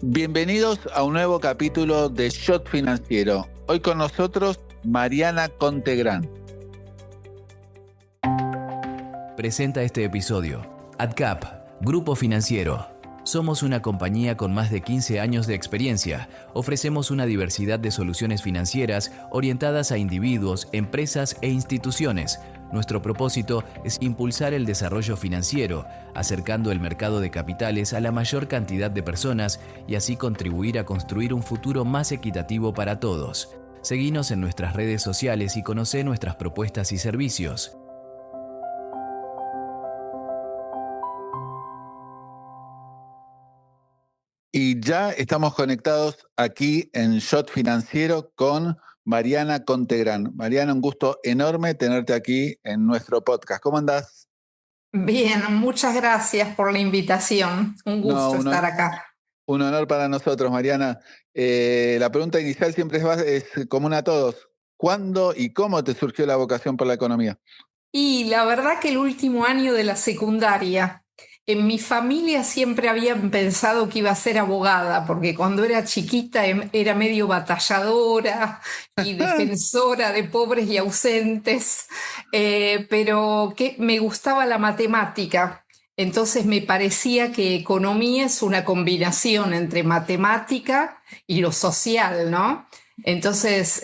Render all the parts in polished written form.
Bienvenidos a un nuevo capítulo de Shot Financiero. Hoy con nosotros Mariana Contegrán. Presenta este episodio AdCap, Grupo Financiero. Somos una compañía con más de 15 años de experiencia. Ofrecemos una diversidad de soluciones financieras orientadas a individuos, empresas e instituciones. Nuestro propósito es impulsar el desarrollo financiero, acercando el mercado de capitales a la mayor cantidad de personas y así contribuir a construir un futuro más equitativo para todos. Seguinos en nuestras redes sociales y conocé nuestras propuestas y servicios. Y ya estamos conectados aquí en Shot Financiero con Mariana Contegrán. Mariana, un gusto enorme tenerte aquí en nuestro podcast. ¿Cómo andás? Bien, muchas gracias por la invitación. Un gusto estar acá. Un honor para nosotros, Mariana. La pregunta inicial siempre es común a todos. ¿Cuándo y cómo te surgió la vocación por la economía? Y la verdad que el último año de la secundaria, en mi familia siempre habían pensado que iba a ser abogada, porque cuando era chiquita era medio batalladora y defensora de pobres y ausentes, pero que me gustaba la matemática. Entonces me parecía que economía es una combinación entre matemática y lo social, ¿no? Entonces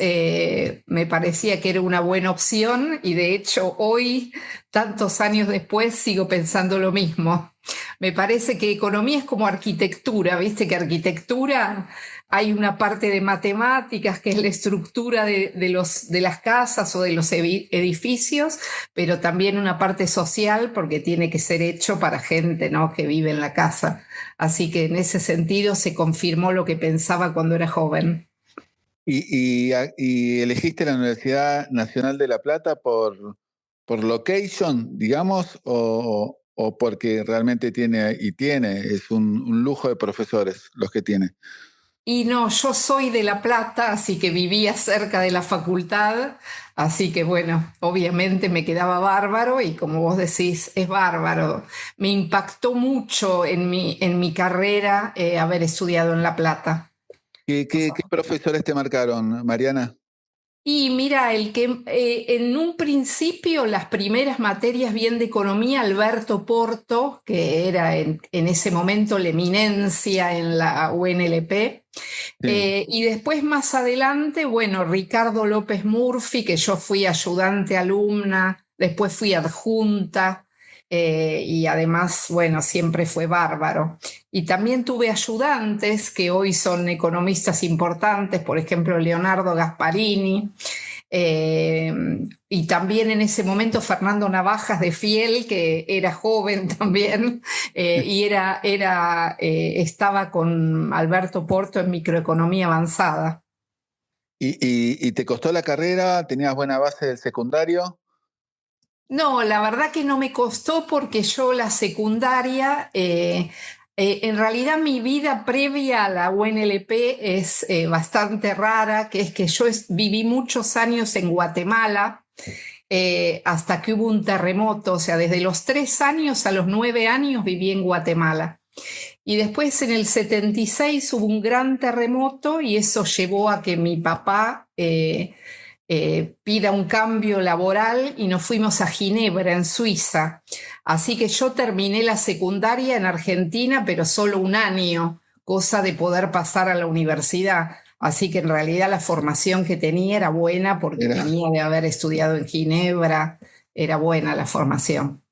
me parecía que era una buena opción y de hecho hoy, tantos años después, sigo pensando lo mismo. Me parece que economía es como arquitectura, ¿viste? Que arquitectura hay una parte de matemáticas que es la estructura de las casas o de los edificios, pero también una parte social porque tiene que ser hecho para gente, ¿no?, que vive en la casa. Así que en ese sentido se confirmó lo que pensaba cuando era joven. ¿Y elegiste la Universidad Nacional de La Plata por location, digamos, o porque realmente es un lujo de profesores los que tiene? Y no, yo soy de La Plata, así que vivía cerca de la facultad, así que bueno, obviamente me quedaba bárbaro y como vos decís, es bárbaro. Me impactó mucho en mi carrera haber estudiado en La Plata. ¿Qué profesores te marcaron, Mariana? Y mira, en un principio las primeras materias bien de economía, Alberto Porto, que era en ese momento la eminencia en la UNLP, Sí. y después más adelante, bueno, Ricardo López Murphy, que yo fui ayudante alumna, después fui adjunta, y además, bueno, siempre fue bárbaro. Y también tuve ayudantes que hoy son economistas importantes, por ejemplo, Leonardo Gasparini, y también en ese momento Fernando Navajas de Fiel, que era joven también, y estaba con Alberto Porto en microeconomía avanzada. ¿Y te costó la carrera? ¿Tenías buena base del secundario? No, la verdad que no me costó porque yo la secundaria, en realidad mi vida previa a la UNLP es bastante rara, que es que yo viví muchos años en Guatemala hasta que hubo un terremoto, o sea, desde los 3 años a los 9 años viví en Guatemala. Y después en el 76 hubo un gran terremoto y eso llevó a que mi papá pida un cambio laboral y nos fuimos a Ginebra, en Suiza. Así que yo terminé la secundaria en Argentina, pero solo un año, cosa de poder pasar a la universidad. Así que en realidad la formación que tenía era buena porque venía de haber estudiado en Ginebra, era buena la formación.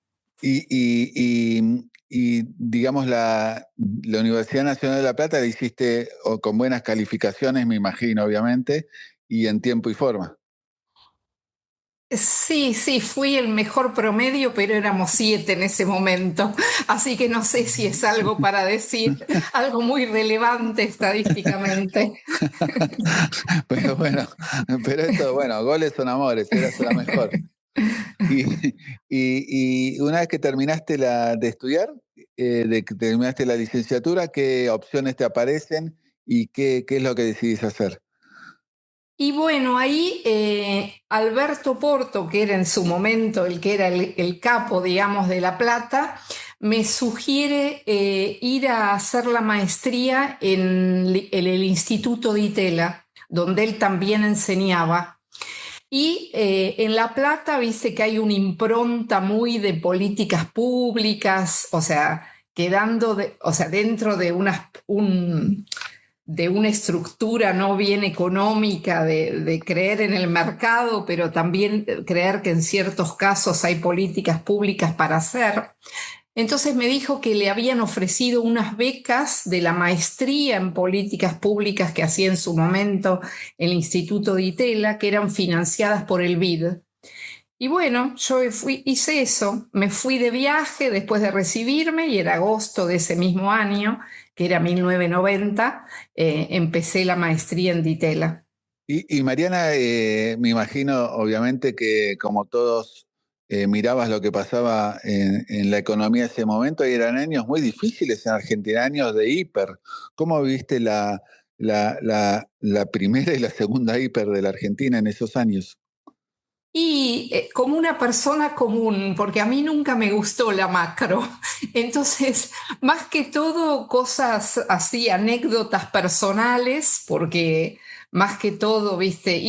Y digamos, la Universidad Nacional de La Plata la hiciste con buenas calificaciones, me imagino, obviamente, y en tiempo y forma. Sí, fui el mejor promedio, pero éramos 7 en ese momento, así que no sé si es algo para decir, algo muy relevante estadísticamente. Pero esto, bueno, goles son amores, eras la mejor. Y una vez que terminaste de estudiar, de que terminaste la licenciatura, ¿qué opciones te aparecen y qué es lo que decidís hacer? Y bueno, ahí Alberto Porto, que era en su momento el que era el capo, digamos, de La Plata, me sugiere ir a hacer la maestría en el Instituto de Itela, donde él también enseñaba. Y en La Plata, viste que hay una impronta muy de políticas públicas, o sea, o sea, dentro de de una estructura no bien económica de creer en el mercado, pero también creer que en ciertos casos hay políticas públicas para hacer. Entonces me dijo que le habían ofrecido unas becas de la maestría en políticas públicas que hacía en su momento el Instituto de Itela, que eran financiadas por el BID. Y bueno, hice eso, me fui de viaje después de recibirme y en agosto de ese mismo año, que era 1990, empecé la maestría en Ditela. Y Mariana, me imagino obviamente que como todos mirabas lo que pasaba en la economía de ese momento y eran años muy difíciles en Argentina, años de hiper. ¿Cómo viste la primera y la segunda hiper de la Argentina en esos años? Y como una persona común, porque a mí nunca me gustó la macro. Entonces, más que todo, cosas así, anécdotas personales, porque más que todo, viste,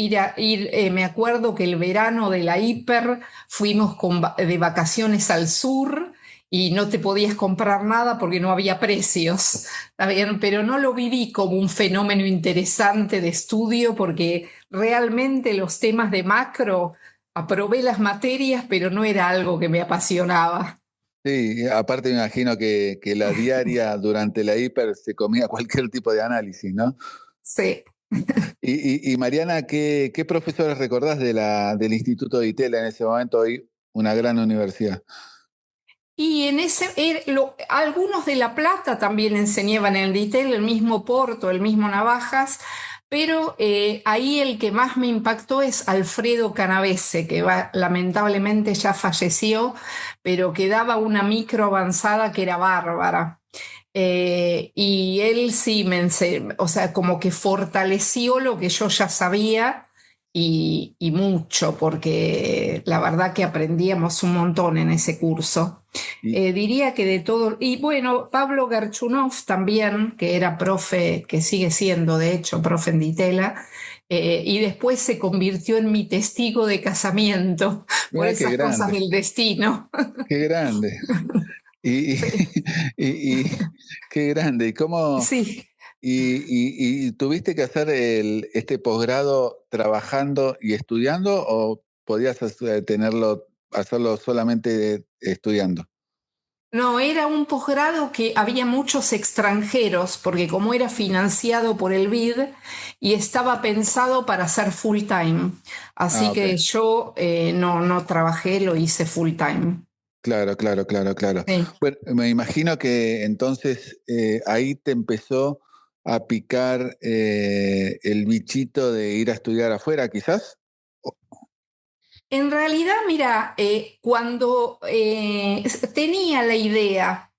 me acuerdo que el verano de la hiper fuimos de vacaciones al sur y no te podías comprar nada porque no había precios. ¿Está bien? Pero no lo viví como un fenómeno interesante de estudio porque realmente los temas de macro aprobé las materias, pero no era algo que me apasionaba. Sí, aparte me imagino que la diaria durante la hiper se comía cualquier tipo de análisis, ¿no? Sí. Y Mariana, ¿qué profesores recordás del Instituto de Itela en ese momento, hoy una gran universidad? Y algunos de La Plata también enseñaban en el DITEL, el mismo Porto, el mismo Navajas, pero ahí el que más me impactó es Alfredo Canavese, que lamentablemente ya falleció, pero que daba una micro avanzada que era bárbara. Y él sí o sea, como que fortaleció lo que yo ya sabía y mucho, porque la verdad que aprendíamos un montón en ese curso. Y, Diría que de todo, y bueno, Pablo Garchunov también, que era profe, que sigue siendo de hecho profe en Ditela, y después se convirtió en mi testigo de casamiento por Mirá qué esas cosas grande, del destino. qué grande. Y, y, Sí, y qué grande. sí. Y tuviste que hacer este posgrado trabajando y estudiando o podías hacerlo solamente estudiando? No, era un posgrado que había muchos extranjeros, porque como era financiado por el BID y estaba pensado para ser full time. Ah, Así ok. que yo no trabajé, lo hice full time. Claro, claro, claro, claro. Sí. Bueno, me imagino que entonces ahí te empezó a picar el bichito de ir a estudiar afuera, quizás. O- En realidad, mira, cuando tenía la idea,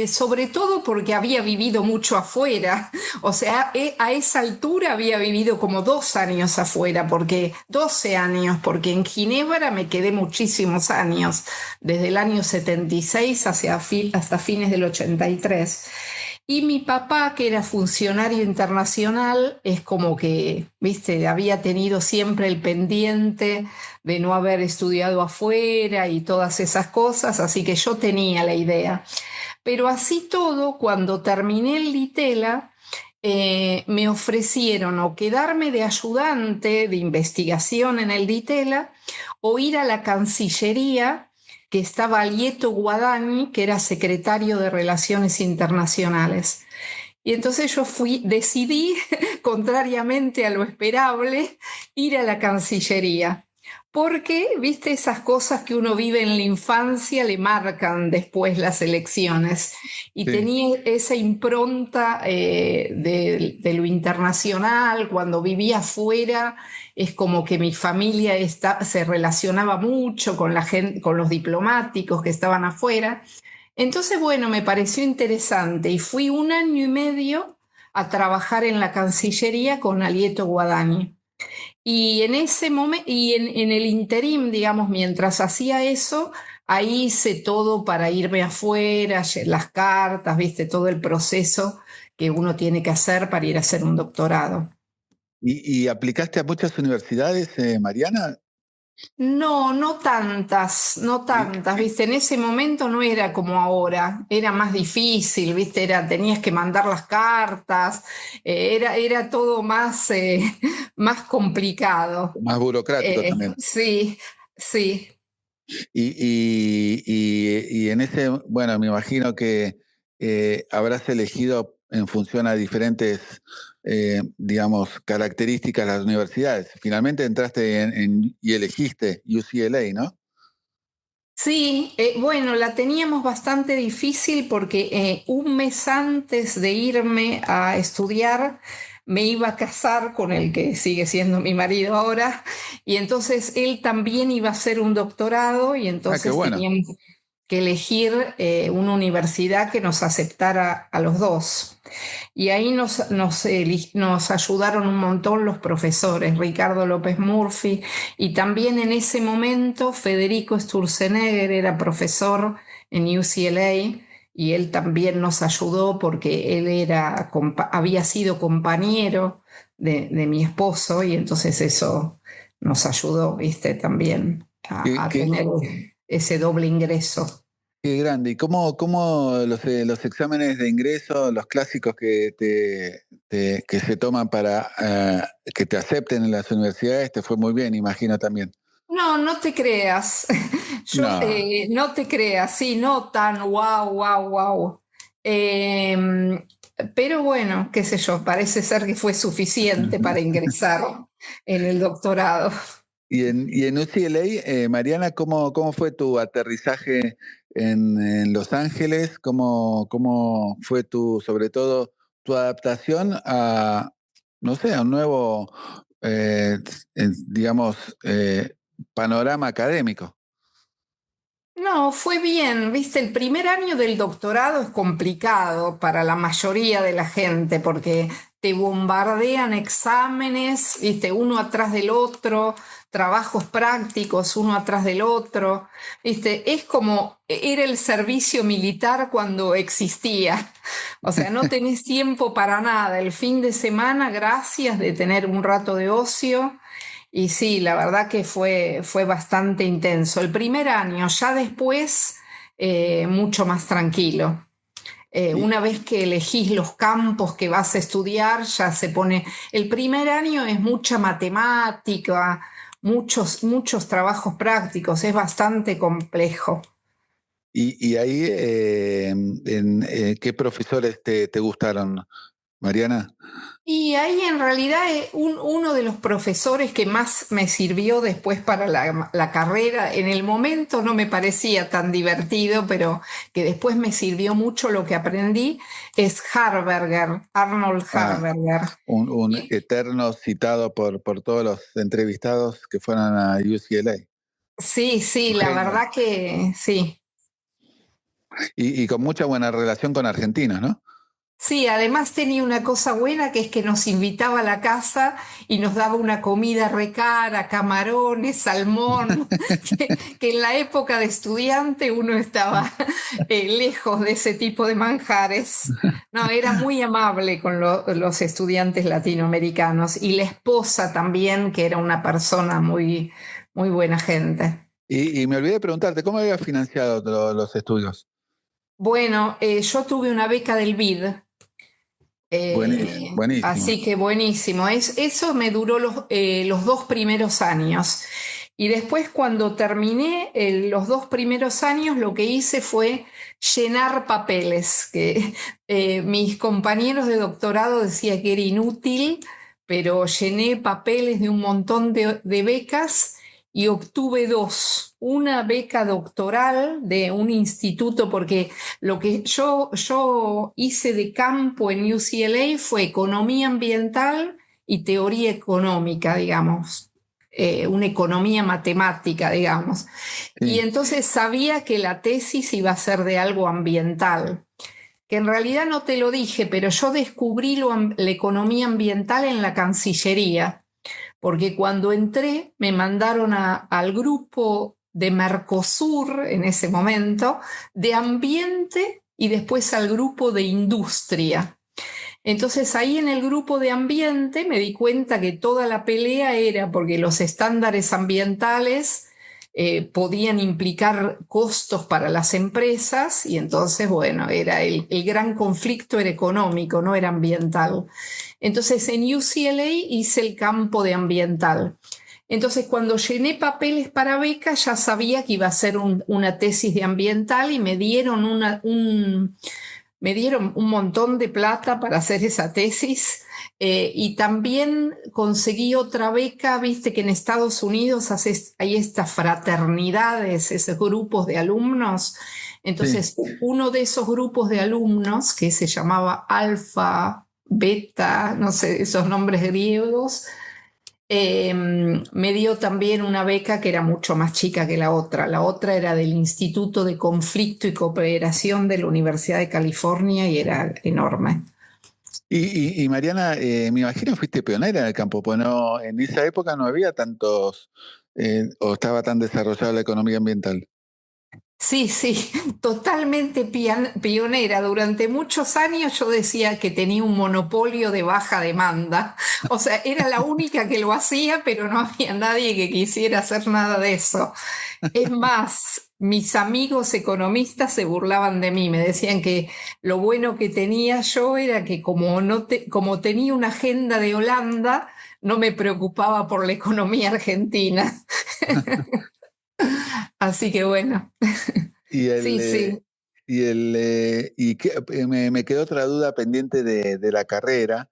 sobre todo porque había vivido mucho afuera, o sea, a esa altura había vivido como 2 años afuera, porque 12 años, porque en Ginebra me quedé muchísimos años, desde el año 76 hasta fines del 83. Y mi papá, que era funcionario internacional, es como que, viste, había tenido siempre el pendiente de no haber estudiado afuera y todas esas cosas, así que yo tenía la idea. Pero así todo, cuando terminé el Ditela, me ofrecieron o quedarme de ayudante de investigación en el Ditela o ir a la Cancillería, que estaba Alieto Guadagni, que era secretario de Relaciones Internacionales. Y entonces decidí, contrariamente a lo esperable, ir a la Cancillería. Porque, viste, esas cosas que uno vive en la infancia le marcan después las elecciones. Y Sí. tenía esa impronta de lo internacional. Cuando vivía afuera, es como que mi familia se relacionaba mucho con la gente, con los diplomáticos que estaban afuera. Entonces, bueno, me pareció interesante y fui 1 año y medio a trabajar en la Cancillería con Alieto Guadagni. Y en ese momento, en el interim, digamos, mientras hacía eso, ahí hice todo para irme afuera, las cartas, viste, todo el proceso que uno tiene que hacer para ir a hacer un doctorado. ¿Y aplicaste a muchas universidades, Mariana? No, no tantas, no Y- tantas, viste, en ese momento no era como ahora, era más difícil, viste, tenías que mandar las cartas, era todo más, más complicado. Más burocrático también. Sí, sí. Y en ese, bueno, me imagino que habrás elegido en función a diferentes, digamos, características las universidades. Finalmente entraste y elegiste UCLA, ¿no? Sí, bueno, la teníamos bastante difícil porque un mes antes de irme a estudiar me iba a casar con el que sigue siendo mi marido ahora, y entonces él también iba a hacer un doctorado y Ah, qué entonces bueno. teníamos que elegir una universidad que nos aceptara a los dos. Y ahí nos ayudaron un montón los profesores, Ricardo López Murphy, y también en ese momento Federico Sturzenegger era profesor en UCLA y él también nos ayudó porque él había sido compañero de mi esposo y entonces eso nos ayudó, viste, también Qué, a qué- tener ese doble ingreso. qué grande. ¿Y cómo los exámenes de ingreso, los clásicos que se toman para que te acepten en las universidades, te fue muy bien, imagino también? No, no te creas. No. No te creas, sí, no tan wow, wow, wow. Pero bueno, qué sé yo, parece ser que fue suficiente para ingresar en el doctorado. Y en UCLA, Mariana, ¿cómo fue tu aterrizaje en Los Ángeles? ¿Cómo fue sobre todo, tu adaptación a, no sé, a un nuevo, digamos, panorama académico? No, fue bien, viste, el primer año del doctorado es complicado para la mayoría de la gente porque te bombardean exámenes, viste, uno atrás del otro, trabajos prácticos uno atrás del otro, viste, es como era el servicio militar cuando existía, o sea, no tenés tiempo para nada, el fin de semana, gracias de tener un rato de ocio. Y sí, la verdad que fue bastante intenso. El primer año, ya después, mucho más tranquilo. Y, Una vez que elegís los campos que vas a estudiar, ya se pone. El primer año es mucha matemática, muchos trabajos prácticos, es bastante complejo. y ahí, ¿qué profesores te gustaron, Mariana? Y ahí en realidad uno de los profesores que más me sirvió después para la carrera, en el momento no me parecía tan divertido, pero que después me sirvió mucho lo que aprendí, es Harberger, Arnold Ah, Harberger. un Y eterno citado por todos los entrevistados que fueron a UCLA. sí, sí, Un la genio. verdad que sí. Y con mucha buena relación con argentinos, ¿no? Sí, además tenía una cosa buena que es que nos invitaba a la casa y nos daba una comida re cara, camarones, salmón, que en la época de estudiante uno estaba lejos de ese tipo de manjares. No, era muy amable con los estudiantes latinoamericanos y la esposa también, que era una persona muy, muy buena gente. Y me olvidé de preguntarte, ¿cómo habías financiado los estudios? Bueno, yo tuve una beca del BID. Buenísimo. Así que buenísimo. Eso me duró los 2 primeros años. Y después cuando terminé los 2 primeros años, lo que hice fue llenar papeles, que mis compañeros de doctorado decían que era inútil, pero llené papeles de un montón de becas y obtuve dos. Una beca doctoral de un instituto, porque lo que yo hice de campo en UCLA fue economía ambiental y teoría económica, digamos, una economía matemática, digamos. Y Sí. entonces sabía que la tesis iba a ser de algo ambiental, que en realidad no te lo dije, pero yo descubrí la economía ambiental en la Cancillería, porque cuando entré me mandaron al grupo de Mercosur en ese momento, de ambiente y después al grupo de industria. Entonces ahí en el grupo de ambiente me di cuenta que toda la pelea era porque los estándares ambientales podían implicar costos para las empresas y entonces, bueno, era el gran conflicto era económico, no era ambiental. Entonces en UCLA hice el campo de ambiental. Entonces cuando llené papeles para beca ya sabía que iba a hacer una tesis de ambiental y me dieron un montón de plata para hacer esa tesis y también conseguí otra beca, viste que en Estados Unidos hay estas fraternidades, esos grupos de alumnos. Sí. Entonces, uno de esos grupos de alumnos, que se llamaba Alfa, Beta, no sé, esos nombres griegos, me dio también una beca que era mucho más chica que la otra. La otra era del Instituto de Conflicto y Cooperación de la Universidad de California y era enorme. Y Mariana, me imagino fuiste pionera en el campo, pues no, en esa época no había tantos, o estaba tan desarrollada la economía ambiental. Sí, sí, totalmente pionera. Durante muchos años yo decía que tenía un monopolio de baja demanda. O sea, era la única que lo hacía, pero no había nadie que quisiera hacer nada de eso. Es más, mis amigos economistas se burlaban de mí, me decían que lo bueno que tenía yo era que como tenía una agenda de Holanda, no me preocupaba por la economía argentina. Así que bueno, Y el, sí, eh, sí. me quedó otra duda pendiente de la carrera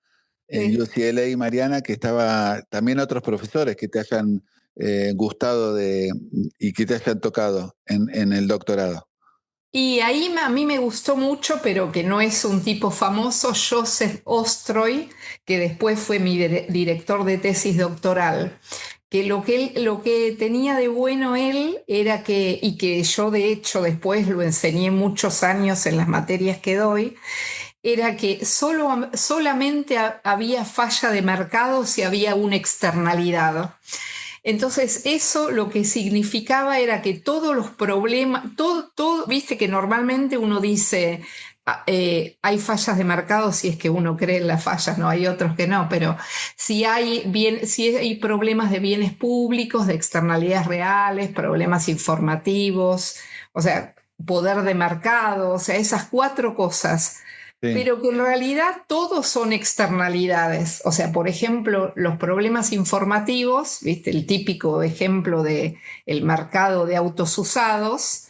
en Sí. UCLA, Mariana, que estaba también otros profesores que te hayan gustado y que te hayan tocado en el doctorado. Y ahí a mí me gustó mucho, pero que no es un tipo famoso, Joseph Ostroy, que después fue mi director de tesis doctoral. Que lo que tenía de bueno él era que, y que yo de hecho después lo enseñé muchos años en las materias que doy, era que solamente había falla de mercado si había una externalidad. Entonces, eso lo que significaba era que todos los problemas, viste que normalmente uno dice, hay fallas de mercado si es que uno cree en las fallas, no hay otros que no, pero si hay problemas de bienes públicos, de externalidades reales, problemas informativos, o sea, poder de mercado, o sea, esas cuatro cosas Sí, pero que en realidad todos son externalidades. O sea, por ejemplo, los problemas informativos, ¿viste? El típico ejemplo de el mercado de autos usados.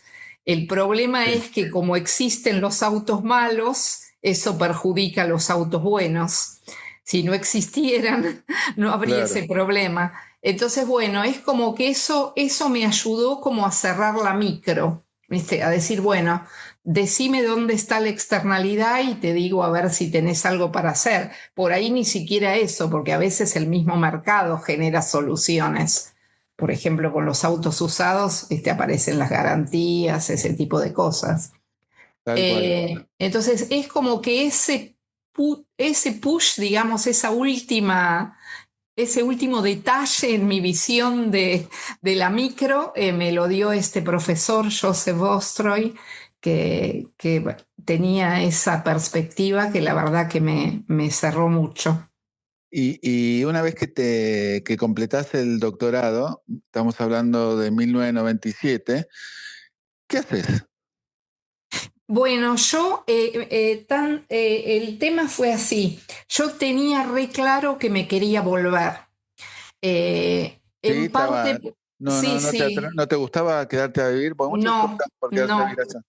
El problema sí, es que como existen los autos malos, eso perjudica a los autos buenos. Si no existieran, no habría ese claro. problema. Entonces, bueno, es como que eso me ayudó como a cerrar la micro, ¿viste? A decir, bueno, decime dónde está la externalidad y te digo a ver si tenés algo para hacer. Por ahí ni siquiera eso, porque a veces el mismo mercado genera soluciones. Por ejemplo, con los autos usados, aparecen las garantías, ese tipo de cosas. Tal cual. Entonces, es como que ese push, digamos, ese último detalle en mi visión de la micro me lo dio este profesor, Joseph Ostroy, que tenía esa perspectiva que la verdad que me cerró mucho. Y una vez que completás el doctorado, estamos hablando de 1997, ¿qué haces? Bueno, el tema fue así. Yo tenía re claro que me quería volver. Sí, En parte, sí, sí, no te gustaba quedarte a vivir, porque muchos no, optan por quedarse a no. vivir allá.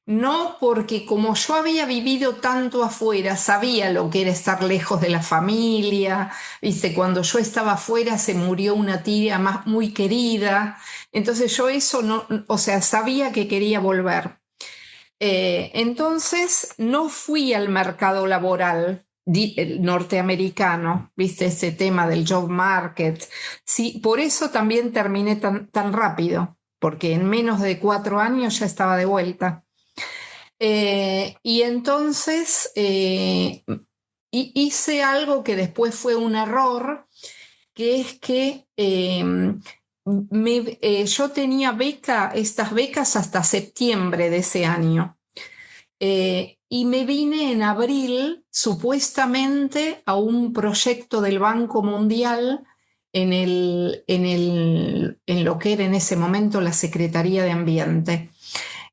No, porque como yo había vivido tanto afuera, sabía lo que era estar lejos de la familia, viste, cuando yo estaba afuera se murió una tía más muy querida, entonces yo eso no, o sea, sabía que quería volver. Entonces no fui al mercado laboral el norteamericano, viste, ese tema del job market. Sí, por eso también terminé tan rápido, porque en menos de 4 años ya estaba de vuelta. Y entonces hice algo que después fue un error, que es que yo tenía estas becas hasta septiembre de ese año. Y me vine en abril supuestamente a un proyecto del Banco Mundial en lo que era en ese momento la Secretaría de Ambiente.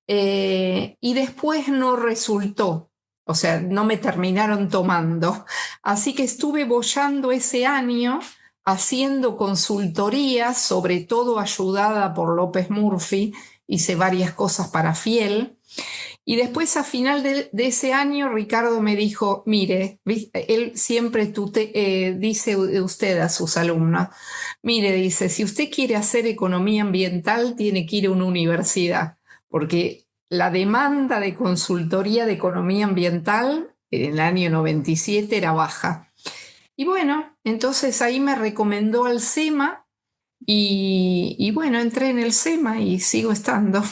Y después no resultó, o sea, no me terminaron tomando. Así que estuve boyando ese año haciendo consultorías, sobre todo ayudada por López Murphy, hice varias cosas para Fiel. Y después, a final de ese año, Ricardo me dijo, mire, él siempre dice de usted a sus alumnos, mire, dice, si usted quiere hacer economía ambiental, tiene que ir a una universidad, porque la demanda de consultoría de economía ambiental en el año 97 era baja. Y bueno, entonces ahí me recomendó al SEMA y bueno, entré en el SEMA y sigo estando.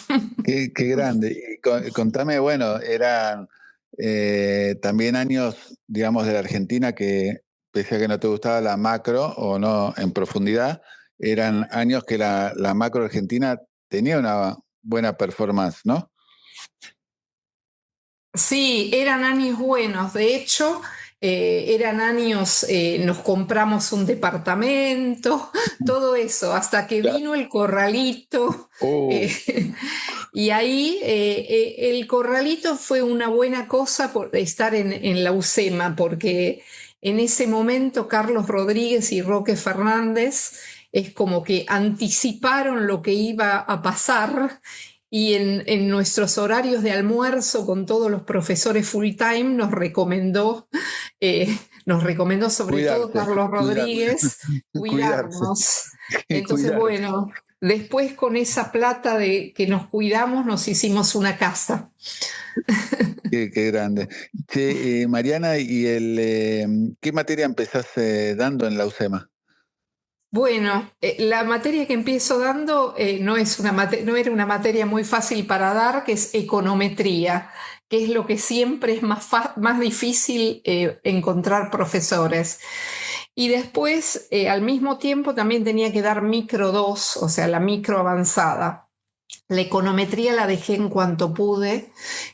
Qué grande. Y contame, bueno, eran también años, digamos, de la Argentina que, pese a que no te gustaba la macro o no en profundidad, eran años que la macro argentina tenía una buena performance, ¿no? Sí, eran años buenos. De hecho, eran años, nos compramos un departamento, todo eso, hasta que Claro. vino el corralito. Oh, eh, y ahí el corralito fue una buena cosa por estar en la UCEMA, porque en ese momento Carlos Rodríguez y Roque Fernández es como que anticiparon lo que iba a pasar y en nuestros horarios de almuerzo con todos los profesores full time nos recomendó sobre todo cuidarse, Carlos cuidarse, Rodríguez cuidarse, cuidarnos. Entonces, cuidarse. bueno, después con esa plata de que nos cuidamos nos hicimos una casa. Qué grande. Che, Mariana, ¿qué materia empezás dando en la UCEMA? Bueno, la materia que empiezo dando no es no era una materia muy fácil para dar, que es econometría, que es lo que siempre es más difícil encontrar profesores. Y después, al mismo tiempo, también tenía que dar micro 2, o sea, la micro avanzada. La econometría la dejé en cuanto pude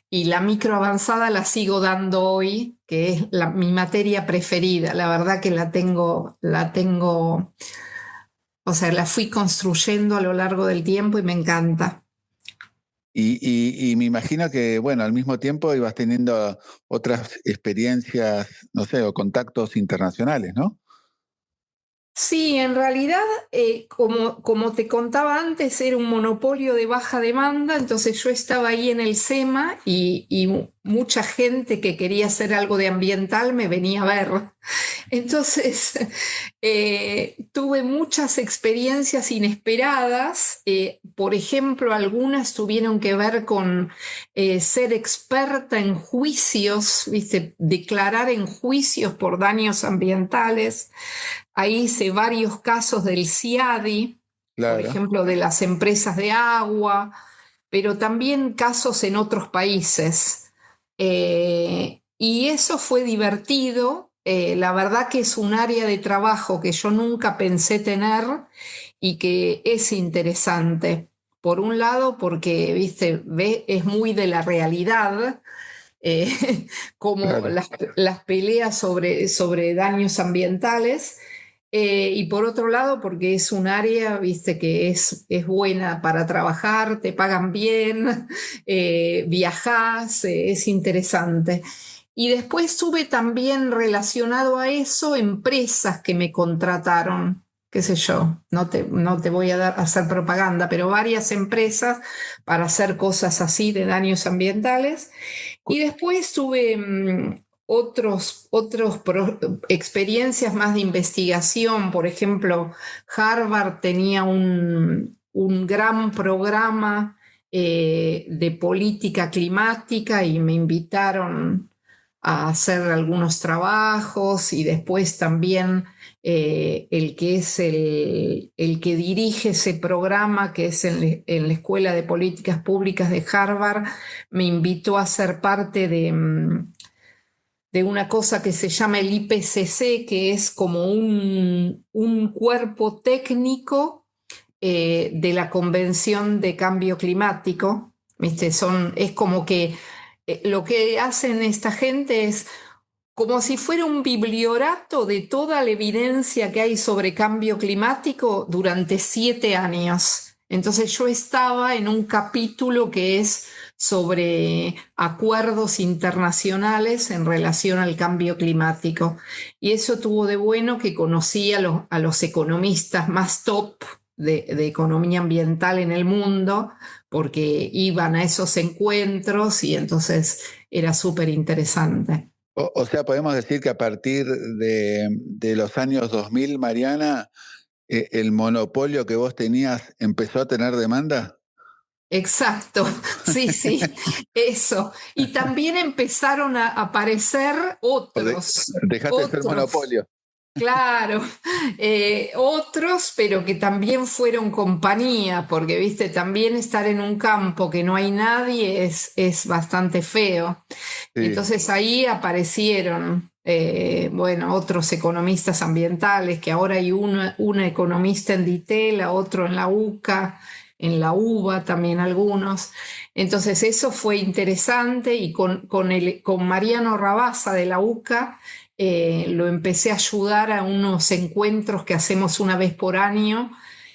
y la micro avanzada la sigo dando hoy, que es mi materia preferida. La verdad que o sea, la fui construyendo a lo largo del tiempo y me encanta. Y me imagino que, bueno, al mismo tiempo ibas teniendo otras experiencias, no sé, o contactos internacionales, ¿no? Sí, en realidad, como te contaba antes, era un monopolio de baja demanda, entonces yo estaba ahí en el SEMA y mucha gente que quería hacer algo de ambiental me venía a ver. Entonces, tuve muchas experiencias inesperadas. Por ejemplo, algunas tuvieron que ver con ser experta en juicios, ¿viste? Declarar en juicios por daños ambientales. Ahí hice varios casos del CIADI, por Claro. ejemplo, de las empresas de agua, pero también casos en otros países. Y eso fue divertido. La verdad que es un área de trabajo que yo nunca pensé tener y que es interesante. Por un lado, porque, viste, es muy de la realidad, como Claro. las peleas sobre daños ambientales. Y por otro lado, porque es un área, viste, que es buena para trabajar, te pagan bien, viajás, es interesante. Y después tuve también relacionado a eso empresas que me contrataron, qué sé yo, no te voy a hacer propaganda, pero varias empresas para hacer cosas así de daños ambientales. Y después tuve experiencias más de investigación. Por ejemplo, Harvard tenía un gran programa de política climática y me invitaron a hacer algunos trabajos y después también el que es el que dirige ese programa, que es en la Escuela de Políticas Públicas de Harvard, me invitó a ser parte de una cosa que se llama el IPCC, que es como un cuerpo técnico de la Convención de Cambio Climático. ¿Viste? Es como que lo que hacen esta gente es como si fuera un bibliorato de toda la evidencia que hay sobre cambio climático durante 7 años. Entonces yo estaba en un capítulo que es sobre acuerdos internacionales en relación al cambio climático. Y eso tuvo de bueno que conocí a los economistas más top de economía ambiental en el mundo, porque iban a esos encuentros y entonces era súper interesante. O sea, podemos decir que a partir de los años 2000, Mariana, el monopolio que vos tenías empezó a tener demanda. Exacto, sí, sí, eso. Y también empezaron a aparecer Dejaste de ser otros, monopolio. claro, otros, pero que también fueron compañía, porque, viste, también estar en un campo que no hay nadie es bastante feo. Sí. Entonces ahí aparecieron, bueno, otros economistas ambientales, que ahora hay una economista en Ditela, otro en la UCA, en la UBA también algunos. Entonces eso fue interesante y con Mariano Rabasa de la UCA lo empecé a ayudar a unos encuentros que hacemos una vez por año.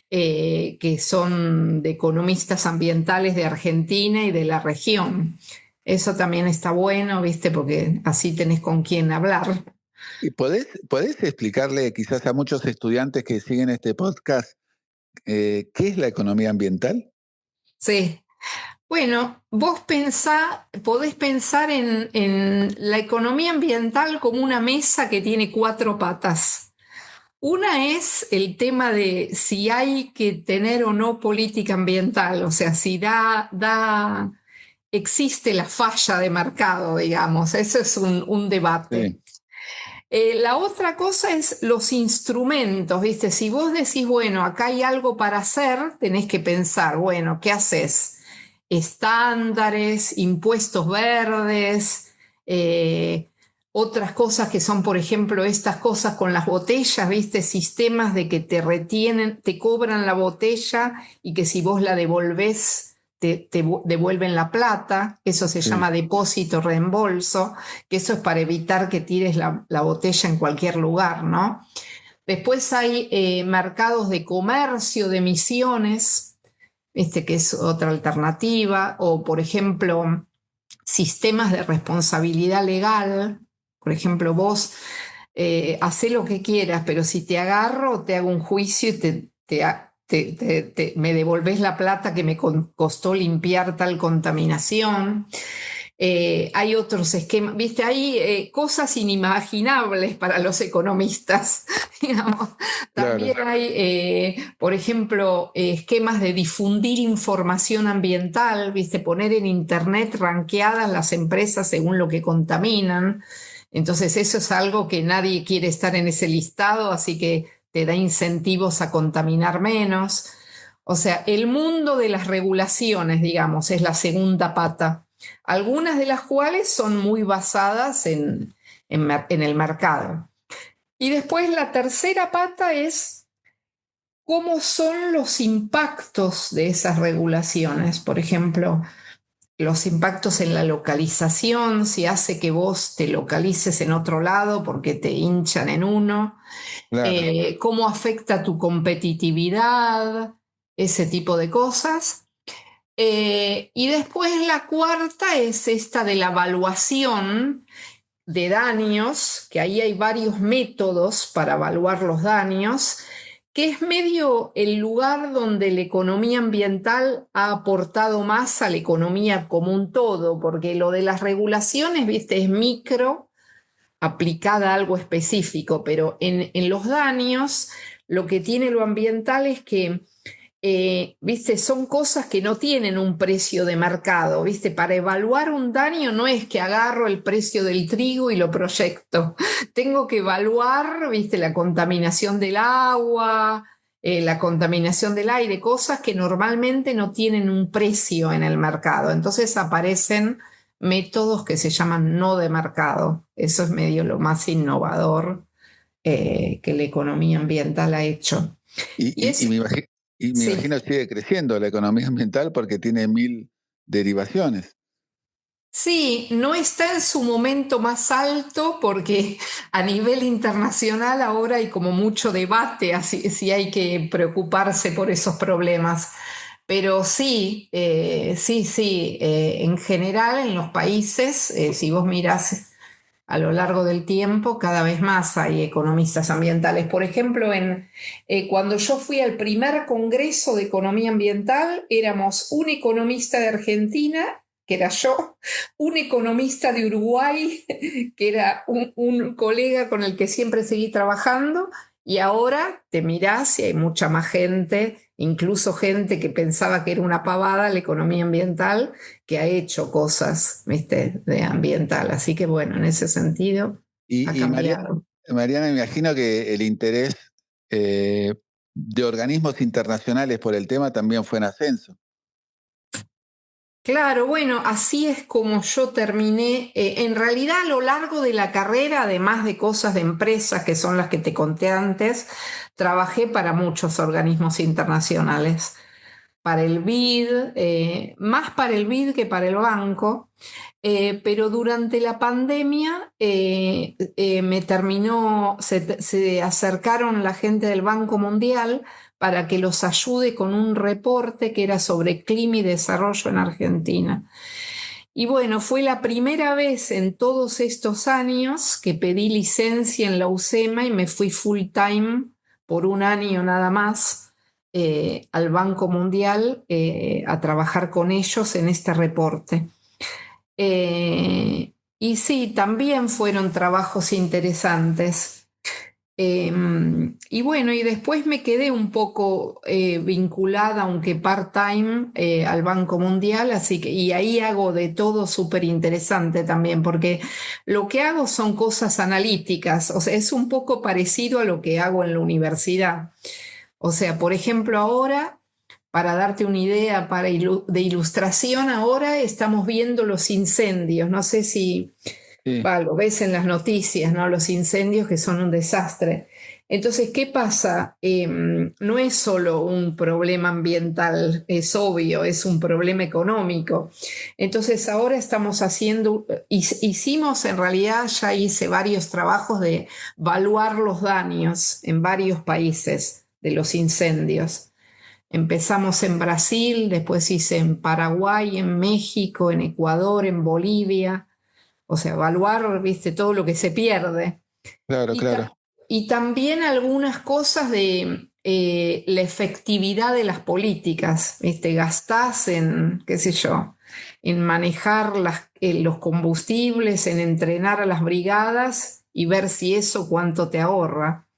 Que son de economistas ambientales de Argentina y de la región. Eso también está bueno, ¿viste? Porque así tenés con quién hablar. ¿Y podés explicarle quizás a muchos estudiantes que siguen este podcast qué es la economía ambiental? Sí. Bueno, podés pensar en la economía ambiental como una mesa que tiene 4 patas. Una es el tema de si hay que tener o no política ambiental, o sea, si existe la falla de mercado, digamos. Eso es un debate. Sí, La otra cosa es los instrumentos, ¿viste? Si vos decís, bueno, acá hay algo para hacer, tenés que pensar, bueno, ¿qué haces? Estándares, impuestos verdes, eh, otras cosas que son, por ejemplo, estas cosas con las botellas, ¿viste? Sistemas de que te retienen, te cobran la botella y que si vos la devolvés, te devuelven la plata. Eso se sí. llama depósito reembolso, que eso es para evitar que tires la botella en cualquier lugar, ¿no? Después hay mercados de comercio de emisiones, que es otra alternativa, o por ejemplo, sistemas de responsabilidad legal. Por ejemplo, vos hacé lo que quieras, pero si te agarro, te hago un juicio y me devolvés la plata que me costó limpiar tal contaminación. Hay otros esquemas, viste, hay cosas inimaginables para los economistas, digamos. Claro. También hay, por ejemplo, esquemas de difundir información ambiental, viste, poner en internet ranqueadas las empresas según lo que contaminan. Entonces eso es algo que nadie quiere estar en ese listado, así que te da incentivos a contaminar menos. O sea, el mundo de las regulaciones, digamos, es la segunda pata, algunas de las cuales son muy basadas en el mercado. Y después la tercera pata es cómo son los impactos de esas regulaciones. Por ejemplo, los impactos en la localización, si hace que vos te localices en otro lado porque te hinchan en uno, Claro. cómo afecta tu competitividad, ese tipo de cosas. Y después la cuarta es esta de la evaluación de daños, que ahí hay varios métodos para evaluar los daños, que es medio el lugar donde la economía ambiental ha aportado más a la economía como un todo, porque lo de las regulaciones, viste, es micro, aplicada a algo específico, pero en los daños lo que tiene lo ambiental es que viste, son cosas que no tienen un precio de mercado, viste, para evaluar un daño no es que agarro el precio del trigo y lo proyecto, tengo que evaluar, viste, la contaminación del agua, la contaminación del aire, cosas que normalmente no tienen un precio en el mercado, entonces aparecen métodos que se llaman no de mercado, eso es medio lo más innovador que la economía ambiental ha hecho. Y, Y y- y es, me imagi- Y me Sí. imagino que sigue creciendo la economía ambiental porque tiene 1000 derivaciones. Sí, no está en su momento más alto porque a nivel internacional ahora hay como mucho debate, así si hay que preocuparse por esos problemas. Pero sí, en general en los países, si vos mirás a lo largo del tiempo, cada vez más hay economistas ambientales. Por ejemplo, cuando yo fui al primer Congreso de Economía Ambiental, éramos un economista de Argentina, que era yo, un economista de Uruguay, que era un colega con el que siempre seguí trabajando, y ahora te mirás y hay mucha más gente, incluso gente que pensaba que era una pavada la economía ambiental, que ha hecho cosas, ¿viste?, de ambiental. Así que bueno, en ese sentido ha Y cambiado. Mariana, me imagino que el interés de organismos internacionales por el tema también fue en ascenso. Claro, bueno, así es como yo terminé. En realidad, a lo largo de la carrera, además de cosas de empresas, que son las que te conté antes, trabajé para muchos organismos internacionales. Para el BID, más para el BID que para el banco, pero durante la pandemia se acercaron la gente del Banco Mundial para que los ayude con un reporte que era sobre clima y desarrollo en Argentina. Y bueno, fue la primera vez en todos estos años que pedí licencia en la UCEMA y me fui full time por un año nada más al Banco Mundial a trabajar con ellos en este reporte. Y sí, también fueron trabajos interesantes. Y bueno, y después me quedé un poco vinculada, aunque part-time, al Banco Mundial, así que, y ahí hago de todo súper interesante también, porque lo que hago son cosas analíticas, o sea, es un poco parecido a lo que hago en la universidad. O sea, por ejemplo, ahora, para darte una idea de ilustración, ahora estamos viendo los incendios. No sé si Sí, lo ves en las noticias, ¿no? Los incendios que son un desastre. Entonces, ¿qué pasa? No es solo un problema ambiental, es obvio, es un problema económico. Entonces, ahora estamos hicimos en realidad, ya hice varios trabajos de evaluar los daños en varios países de los incendios. Empezamos en Brasil, después hice en Paraguay, en México, en Ecuador, en Bolivia. O sea, evaluar, viste, todo lo que se pierde. claro, Y, claro. y también algunas cosas de la efectividad de las políticas, viste, gastás en, qué sé yo, en manejar los combustibles, en entrenar a las brigadas y ver si eso cuánto te ahorra.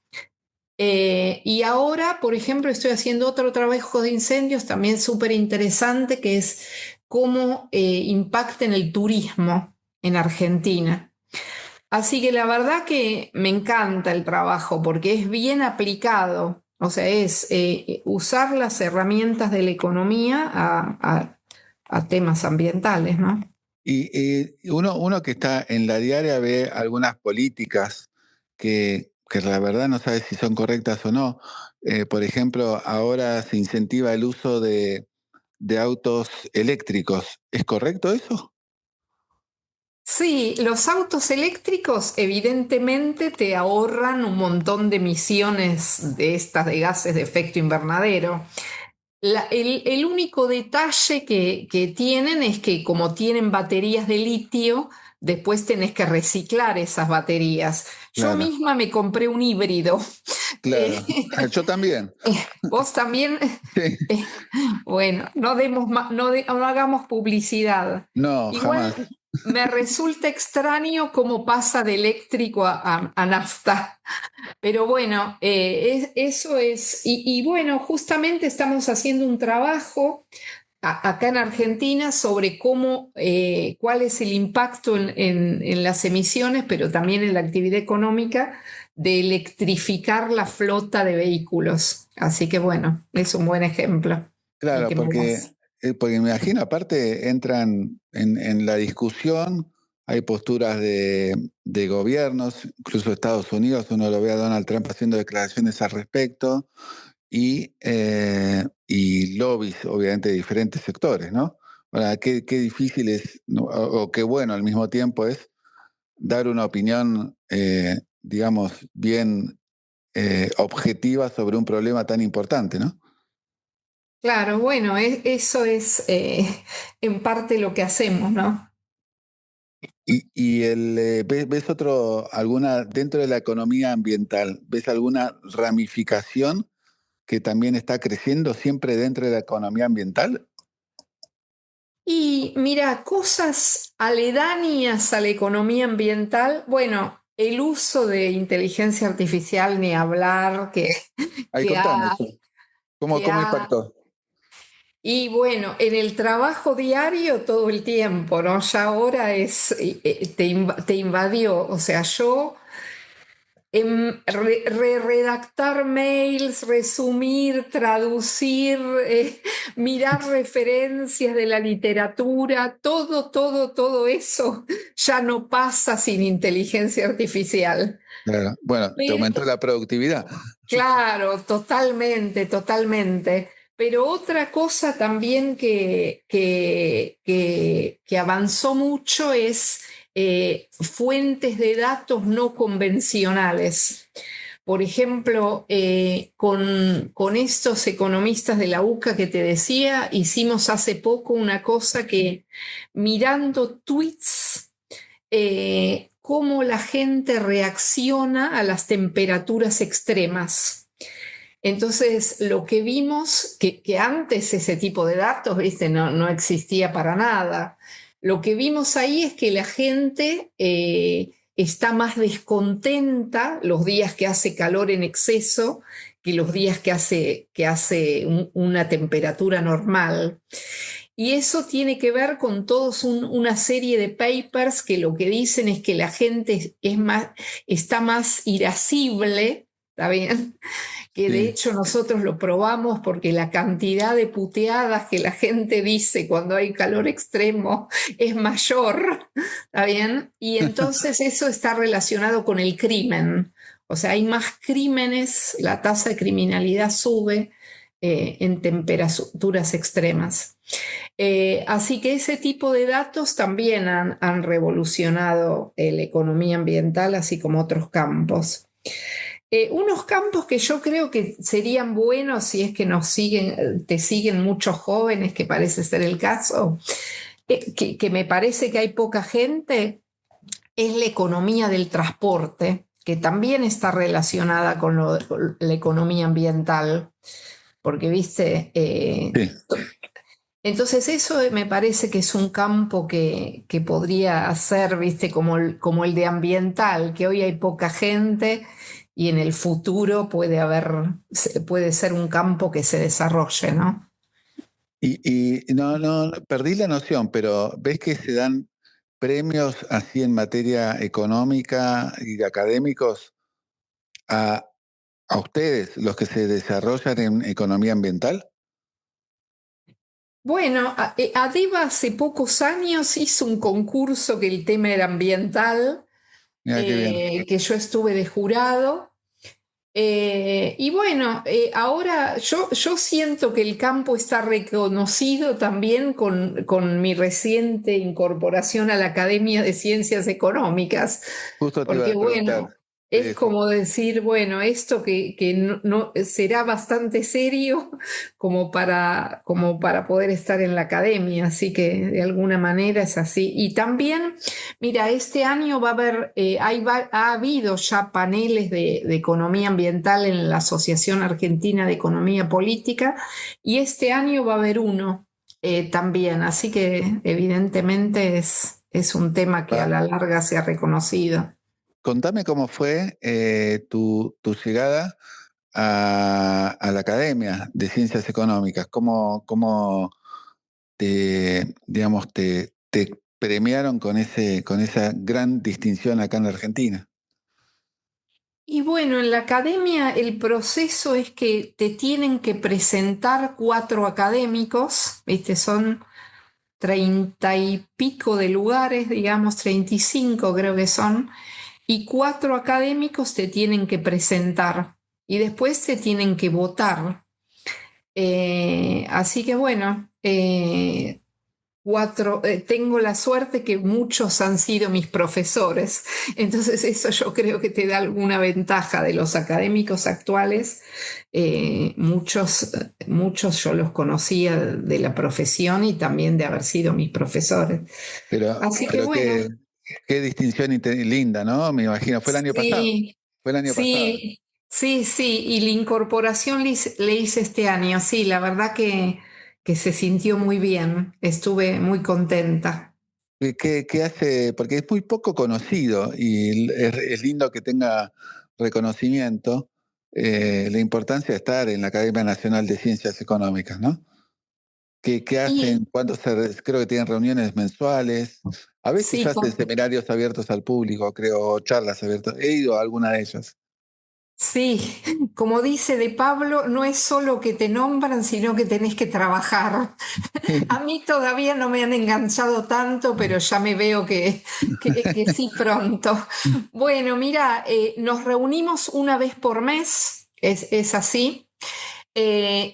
Y ahora, por ejemplo, estoy haciendo otro trabajo de incendios también súper interesante, que es cómo impacta en el turismo en Argentina. Así que la verdad que me encanta el trabajo porque es bien aplicado, o sea, es usar las herramientas de la economía a temas ambientales, ¿no? Y uno que está en la diaria ve algunas políticas que la verdad no sabe si son correctas o no. Por ejemplo, ahora se incentiva el uso de autos eléctricos. ¿Es correcto eso? Sí, los autos eléctricos evidentemente te ahorran un montón de emisiones de estas de gases de efecto invernadero. El único detalle que tienen es que como tienen baterías de litio, después tenés que reciclar esas baterías. Yo Claro, misma me compré un híbrido. Eh, claro. Yo también. Vos también, Sí. eh, bueno, no hagamos publicidad. No, jamás. Igual me resulta extraño cómo pasa de eléctrico a nafta. Pero bueno, eso es, y bueno, justamente estamos haciendo un trabajo acá en Argentina sobre cuál es el impacto en las emisiones, pero también en la actividad económica de electrificar la flota de vehículos. Así que bueno, es un buen ejemplo el Claro, que me das. porque me imagino, aparte entran en la discusión, hay posturas de gobiernos, incluso Estados Unidos, uno lo ve a Donald Trump haciendo declaraciones al respecto, y lobbies, obviamente, de diferentes sectores, ¿no? Ahora, qué difícil es, ¿no? O qué bueno al mismo tiempo es dar una opinión, digamos, bien objetiva sobre un problema tan importante, ¿no? Claro, bueno, eso es en parte lo que hacemos, ¿no? ¿Ves alguna, dentro de la economía ambiental, ves alguna ramificación que también está creciendo siempre dentro de la economía ambiental? Y mira, cosas aledañas a la economía ambiental, bueno, el uso de inteligencia artificial, ni hablar, Ahí que contame ha, eso. que ¿Cómo ha impactó? Y bueno, en el trabajo diario todo el tiempo, ¿no? Ya ahora te invadió. O sea, yo redactar mails, resumir, traducir, mirar referencias de la literatura, todo eso ya no pasa sin inteligencia artificial. Claro. Bueno, te Pero, aumentó la productividad. claro, totalmente, totalmente. Pero otra cosa también que avanzó mucho es fuentes de datos no convencionales. Por ejemplo, con estos economistas de la UCA que te decía, hicimos hace poco una cosa que mirando tweets, cómo la gente reacciona a las temperaturas extremas. Entonces, lo que vimos, que antes ese tipo de datos, ¿viste? No existía para nada. Lo que vimos ahí es que la gente está más descontenta los días que hace calor en exceso que los días que hace una temperatura normal. Y eso tiene que ver con todos una serie de papers que lo que dicen es que la gente está más irascible, ¿está bien? Que de Sí. hecho nosotros lo probamos porque la cantidad de puteadas que la gente dice cuando hay calor extremo es mayor, ¿está bien? Y entonces eso está relacionado con el crimen. O sea, hay más crímenes, la tasa de criminalidad sube en temperaturas extremas. Así que ese tipo de datos también han revolucionado la economía ambiental, así como otros campos. Unos campos que yo creo que serían buenos si es que te siguen muchos jóvenes, que parece ser el caso, que me parece que hay poca gente, es la economía del transporte, que también está relacionada con la economía ambiental, porque, viste, Sí. entonces eso me parece que es un campo que podría ser, viste, como el de ambiental, que hoy hay poca gente y en el futuro puede ser un campo que se desarrolle, ¿no? Y no, perdí la noción, pero ¿ves que se dan premios así en materia económica y de académicos a, a ustedes, los que se desarrollan en economía ambiental? Bueno, ADEVA hace pocos años hizo un concurso que el tema era ambiental, Mira qué bien. que yo estuve de jurado. Y bueno, ahora yo siento que el campo está reconocido también con mi reciente incorporación a la Academia de Ciencias Económicas, Justo te iba porque a preguntar. bueno, es Sí. como decir, bueno, esto que será bastante serio como para poder estar en la academia, así que de alguna manera es así. Y también, mira, este año va a haber, ha habido ya paneles de economía ambiental en la Asociación Argentina de Economía Política y este año va a haber uno también, así que evidentemente es un tema que a Va. la larga se ha reconocido. Contame cómo fue tu llegada a la Academia de Ciencias Económicas. ¿Cómo digamos, te premiaron con esa gran distinción acá en la Argentina? Y bueno, en la academia el proceso es que te tienen que presentar 4 académicos, ¿viste? Son 30 y pico de lugares, digamos, 35 creo que son, y 4 académicos te tienen que presentar. y después te tienen que votar. Así que bueno, tengo la suerte que muchos han sido mis profesores, entonces eso yo creo que te da alguna ventaja de los académicos actuales. Muchos yo los conocía de la profesión y también de haber sido mis profesores. Así que Pero bueno, qué distinción linda, ¿no? Me imagino, fue el año pasado. sí, Fue el año pasado. sí, sí, y la incorporación le hice este año, sí, la verdad que se sintió muy bien, estuve muy contenta. ¿Qué hace? Porque es muy poco conocido y es lindo que tenga reconocimiento la importancia de estar en la Academia Nacional de Ciencias Económicas, ¿no? ¿Qué Y hacen? Creo que tienen reuniones mensuales. A veces sí, hacen seminarios abiertos al público, creo, o charlas abiertas. He ido a alguna de ellas. sí, como dice de Pablo, no es solo que te nombran, sino que tenés que trabajar. A mí todavía no me han enganchado tanto, pero ya me veo que sí pronto. Bueno, mira, nos reunimos una vez por mes, es así. Hay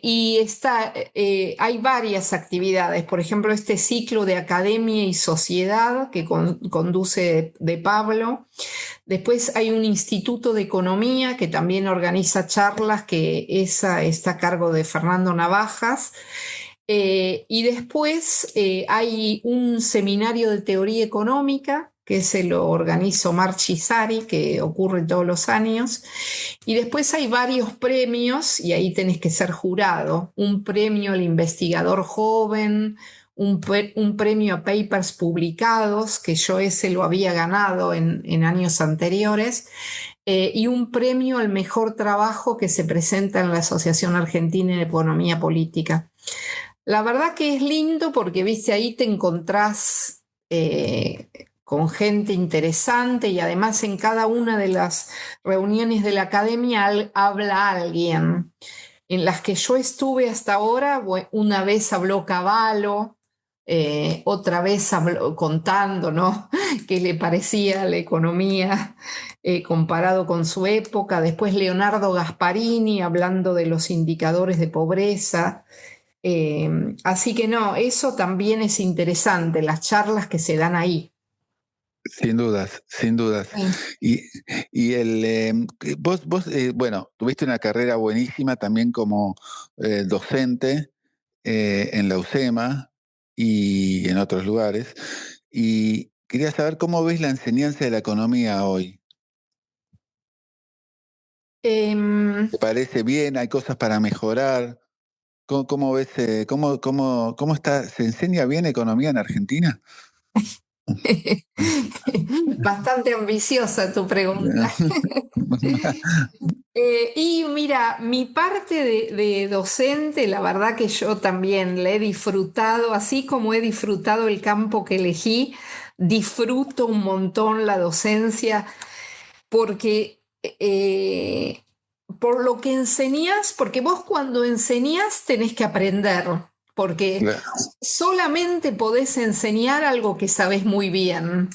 varias actividades, por ejemplo, este ciclo de academia y sociedad que conduce de Pablo. Después hay un instituto de economía que también organiza charlas, que esa está a cargo de Fernando Navajas. Y después hay un seminario de teoría económica, que se lo organiza Omar Chisari, que ocurre todos los años. Y después hay varios premios, y ahí tenés que ser jurado. Un premio al investigador joven, un premio a papers publicados, que yo ese lo había ganado en años anteriores, y un premio al mejor trabajo que se presenta en la Asociación Argentina de Economía Política. La verdad que es lindo porque, viste, ahí te encontrás con gente interesante, y además en cada una de las reuniones de la academia habla alguien. En las que yo estuve hasta ahora, una vez habló Cavallo, otra vez habló contando, ¿no? qué le parecía la economía comparado con su época. Después Leonardo Gasparini hablando de los indicadores de pobreza. Así que no, eso también es interesante, las charlas que se dan ahí. Sin dudas, sin dudas. Sí. Y, bueno, tuviste una carrera buenísima también como docente en la UCEMA y en otros lugares. Y quería saber cómo ves la enseñanza de la economía hoy. Em, ¿Te parece bien? ¿Hay cosas para mejorar? ¿Cómo ves, cómo está? ¿Se enseña bien economía en Argentina? Bastante ambiciosa tu pregunta. Y mira, mi parte de docente, la verdad que yo también la he disfrutado, así como he disfrutado el campo que elegí, disfruto un montón la docencia porque por lo que enseñás, porque vos cuando enseñás tenés que aprender, porque Claro, solamente podés enseñar algo que sabés muy bien.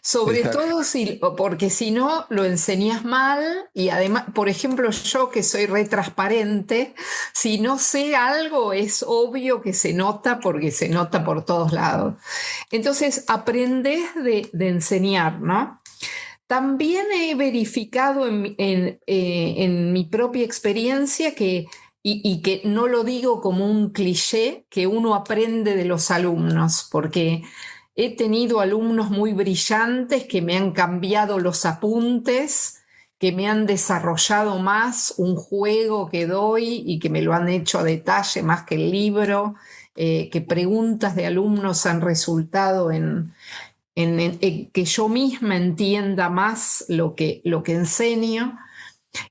Sobre exacto. todo porque si no lo enseñas mal, y además, por ejemplo, yo que soy re transparente, si no sé algo es obvio que se nota porque se nota por todos lados. Entonces, aprendés de enseñar, ¿no? También he verificado en mi propia experiencia y que no lo digo como un cliché, que uno aprende de los alumnos, porque he tenido alumnos muy brillantes que me han cambiado los apuntes, que me han desarrollado más un juego que doy y que me lo han hecho a detalle más que el libro, que preguntas de alumnos han resultado en que yo misma entienda más lo que enseño.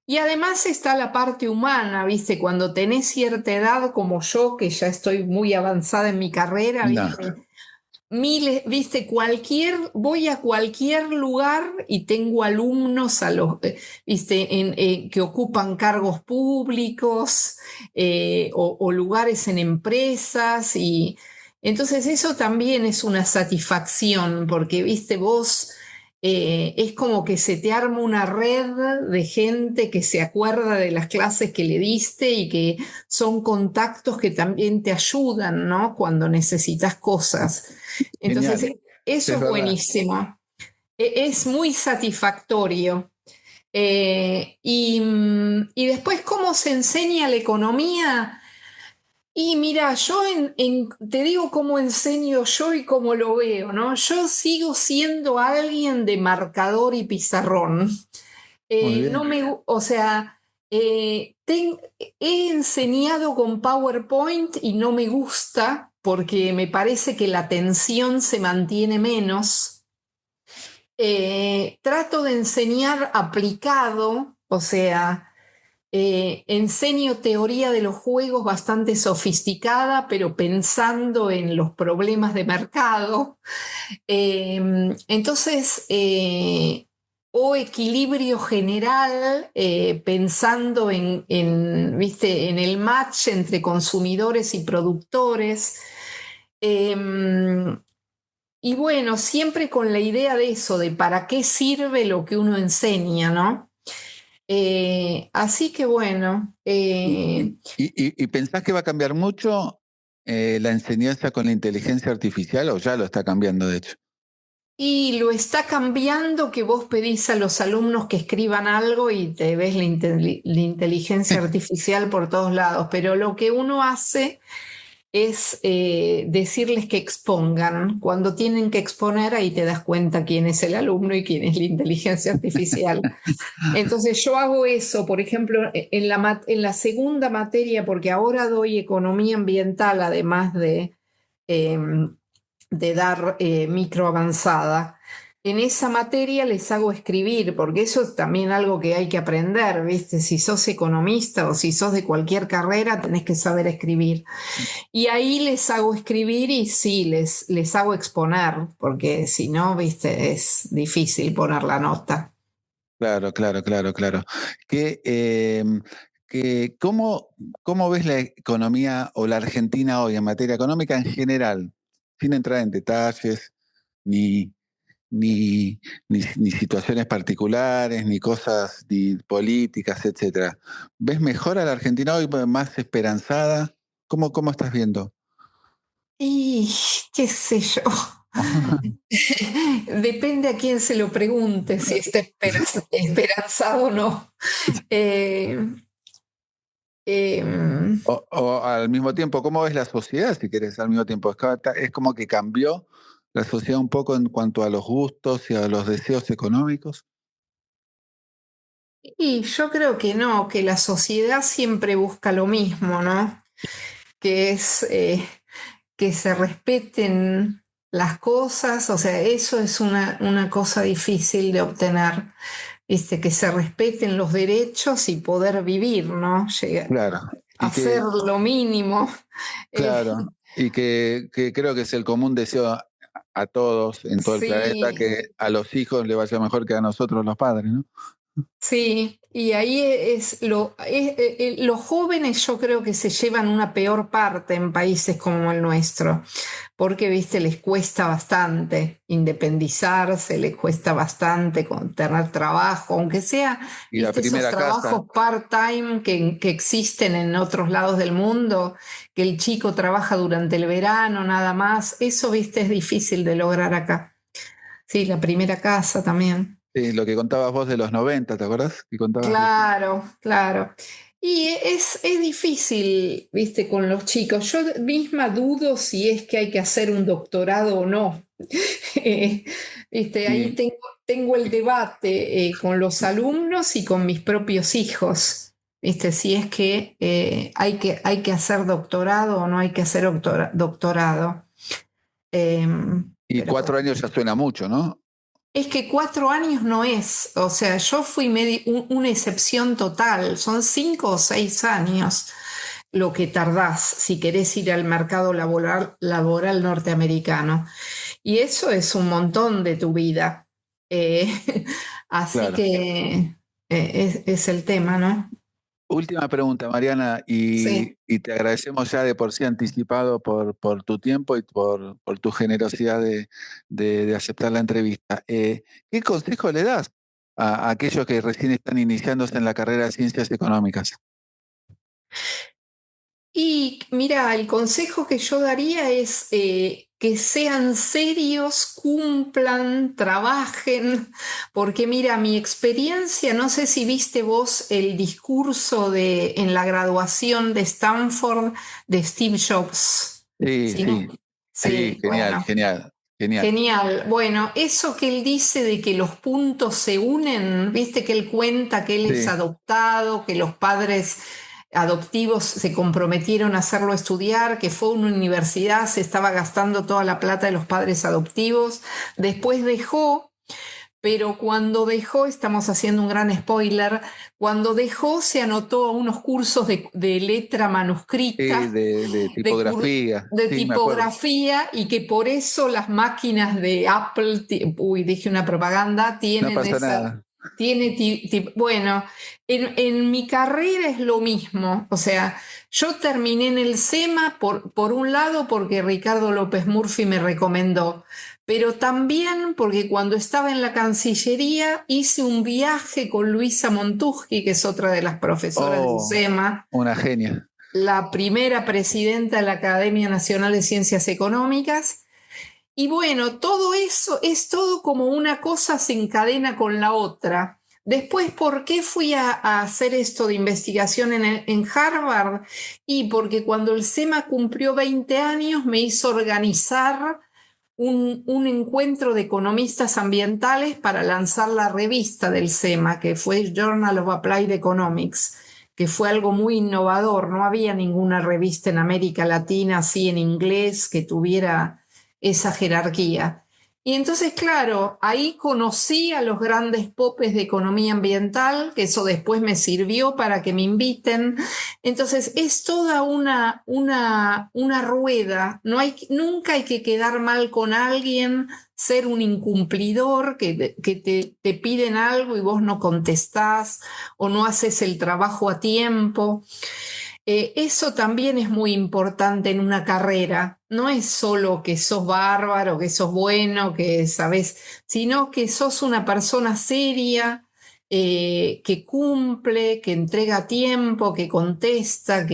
Y además está la parte humana, ¿viste? Cuando tenés cierta edad como yo, que ya estoy muy avanzada en mi carrera, No, ¿viste? Miles, ¿viste? Voy a cualquier lugar y tengo alumnos ¿viste? Que ocupan cargos públicos, o lugares en empresas, y entonces eso también es una satisfacción porque, ¿viste? Vos es como que se te arma una red de gente que se acuerda de las clases que le diste y que son contactos que también te ayudan, ¿no? Cuando necesitas cosas. Entonces, Genial, eso es es verdad. buenísimo. Es muy satisfactorio. Y después, ¿cómo se enseña la economía? Y mira, te digo cómo enseño yo y cómo lo veo, ¿no? Yo sigo siendo alguien de marcador y pizarrón. Muy No bien. me, o sea, he enseñado con PowerPoint y no me gusta porque me parece que la atención se mantiene menos. Trato de enseñar aplicado, o sea, enseño teoría de los juegos bastante sofisticada, pero pensando en los problemas de mercado. Entonces, o equilibrio general, pensando ¿viste? En el match entre consumidores y productores. Eh, y bueno, siempre con la idea de eso, de para qué sirve lo que uno enseña, ¿no? Así que bueno, ¿Y pensás que va a cambiar mucho la enseñanza con la inteligencia artificial o ya lo está cambiando, de hecho? y lo está cambiando que vos pedís a los alumnos que escriban algo y te ves la inteligencia artificial por todos lados, pero lo que uno hace es decirles que expongan. Cuando tienen que exponer, ahí te das cuenta quién es el alumno y quién es la inteligencia artificial. Entonces yo hago eso, por ejemplo, en la segunda materia, porque ahora doy economía ambiental, además eh, de dar micro avanzada. En esa materia les hago escribir, porque eso es también algo que hay que aprender, ¿viste? Si sos economista o si sos de cualquier carrera, tenés que saber escribir. Y ahí les hago escribir y sí, les hago exponer, porque si no, ¿viste? Es difícil poner la nota. Claro, claro, claro, claro. Que, ¿cómo ves la economía o la Argentina hoy en materia económica en general? Sin entrar en detalles, ni, ni situaciones particulares, ni cosas ni políticas, etcétera. ¿Ves mejor a la Argentina hoy, más esperanzada? ¿Cómo estás viendo? Y qué sé yo. Depende a quién se lo pregunte si está esperanzado o no. Eh, eh, O al mismo tiempo, ¿cómo ves la sociedad, si quieres, al mismo tiempo? Es como que cambió la sociedad un poco en cuanto a los gustos y a los deseos económicos. y yo creo que no, que la sociedad siempre busca lo mismo, ¿no? Que es que se respeten las cosas, o sea, eso es una cosa difícil de obtener, ¿viste? Que se respeten los derechos y poder vivir, ¿no? Claro, y Hacer que, lo mínimo. Eh, claro, y que creo que es el común deseo a todos en todo el planeta, sí, que a los hijos le vaya mejor que a nosotros los padres, ¿no? sí, y ahí los jóvenes yo creo que se llevan una peor parte en países como el nuestro, porque, viste, les cuesta bastante independizarse, les cuesta bastante tener trabajo, aunque sea, Y la viste, esos primera casa, trabajos part-time que existen en otros lados del mundo, que el chico trabaja durante el verano nada más, eso, viste, es difícil de lograr acá. Sí, la primera casa también. sí, lo que contabas vos de los 90, ¿te acordás? Que contabas recién. Claro, claro. Y es difícil, viste, con los chicos. Yo misma dudo si es que hay que hacer un doctorado o no. Eh, viste, ahí Y, tengo el debate con los alumnos y con mis propios hijos. Viste, si es que, hay que hacer doctorado o no hay que hacer doctorado. y Pero bueno. 4 años ya suena mucho, ¿no? Es que 4 años no es, o sea, yo fui una excepción total, son 5 o 6 años lo que tardás si querés ir al mercado laboral norteamericano. Y eso es un montón de tu vida. Eh, así Claro. que es el tema, ¿no? Última pregunta, Mariana, Sí. y te agradecemos ya de por sí anticipado por tu tiempo y por tu generosidad de aceptar la entrevista. ¿Qué consejo le das a aquellos que recién están iniciándose en la carrera de Ciencias Económicas? Y mira, el consejo que yo daría es que sean serios, cumplan, trabajen, porque mira, mi experiencia, no sé si viste vos el discurso en la graduación de Stanford de Steve Jobs. Sí, ¿Sí, no? sí, sí, Sí, genial, bueno. genial, genial. Genial. Bueno, eso que él dice de que los puntos se unen, viste que él cuenta que él es Sí, adoptado, que los padres adoptivos se comprometieron a hacerlo estudiar, que fue a una universidad, se estaba gastando toda la plata de los padres adoptivos, después dejó, pero cuando dejó, estamos haciendo un gran spoiler, cuando dejó se anotó a unos cursos de letra sí, manuscrita de de, cur- tipografía, de sí, me acuerdo. tipografía y que por eso las máquinas de Apple, uy, dije una propaganda, No tienen pasa esa, nada. bueno, en mi carrera es lo mismo, o sea, yo terminé en el SEMA por un lado porque Ricardo López Murphy me recomendó, pero también porque cuando estaba en la Cancillería hice un viaje con Luisa Montugui, que es otra de las profesoras del Oh, SEMA, una genia. la primera presidenta de la Academia Nacional de Ciencias Económicas. Y bueno, todo eso es todo como una cosa se encadena con la otra. Después, ¿por qué fui a hacer esto de investigación en Harvard? Y porque cuando el SEMA cumplió 20 años me hizo organizar un encuentro de economistas ambientales para lanzar la revista del SEMA, que fue Journal of Applied Economics, que fue algo muy innovador. No había ninguna revista en América Latina así en inglés que tuviera esa jerarquía. Y entonces, claro, ahí conocí a los grandes popes de economía ambiental, que eso después me sirvió para que me inviten. Entonces, es toda una rueda. No hay, nunca hay que quedar mal con alguien, ser un incumplidor, que te piden algo y vos no contestás o no haces el trabajo a tiempo. Eso también es muy importante en una carrera. No es solo que sos bárbaro, que sos bueno, que sabés, sino que sos una persona seria, que cumple, que entrega a tiempo, que contesta,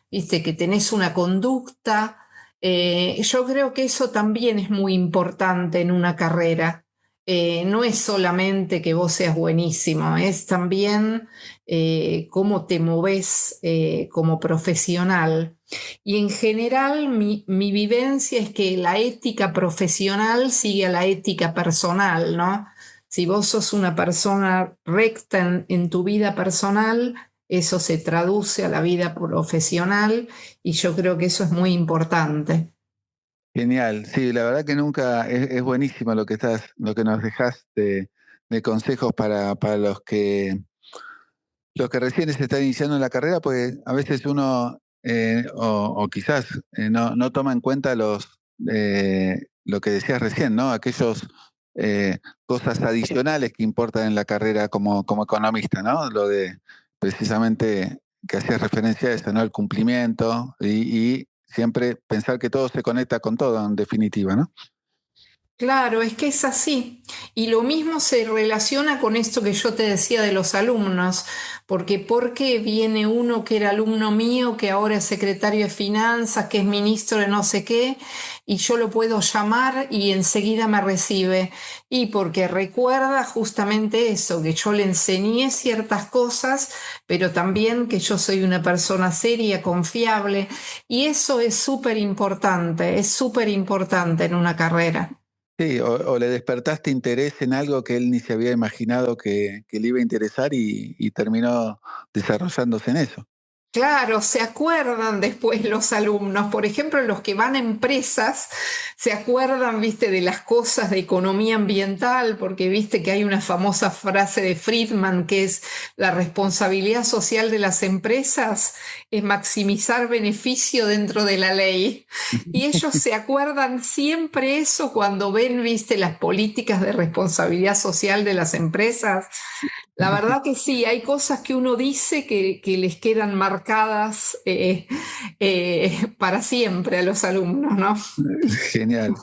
viste, que tenés una conducta. Yo creo que eso también es muy importante en una carrera. No es solamente que vos seas buenísimo, es también cómo te moves como profesional. Y en general mi vivencia es que la ética profesional sigue a la ética personal, ¿no? Si vos sos una persona recta en tu vida personal, eso se traduce a la vida profesional y yo creo que eso es muy importante. Genial, sí, la verdad que nunca es buenísimo lo que nos dejaste de consejos para los que recién se están iniciando en la carrera, pues a veces uno o quizás no toma en cuenta lo que decías recién, ¿no? Aquellos cosas adicionales que importan en la carrera como economista, ¿no? Lo de precisamente que hacías referencia a eso, ¿no? El cumplimiento y siempre pensar que todo se conecta con todo, en definitiva, ¿no? Claro, es que es así. Y lo mismo se relaciona con esto que yo te decía de los alumnos, porque ¿por qué viene uno que era alumno mío, que ahora es secretario de finanzas, que es ministro de no sé qué, y yo lo puedo llamar y enseguida me recibe? Y porque recuerda justamente eso, que yo le enseñé ciertas cosas, pero también que yo soy una persona seria, confiable, y eso es súper importante en una carrera. Sí, o le despertaste interés en algo que él ni se había imaginado que le iba a interesar y terminó desarrollándose en eso. Claro, se acuerdan después los alumnos, por ejemplo, los que van a empresas, se acuerdan, viste, de las cosas de economía ambiental, porque viste que hay una famosa frase de Friedman que es la responsabilidad social de las empresas es maximizar beneficio dentro de la ley. Y ellos se acuerdan siempre eso cuando ven, viste, las políticas de responsabilidad social de las empresas. La verdad que sí, hay cosas que uno dice que les quedan marcadas para siempre a los alumnos, ¿no? Genial.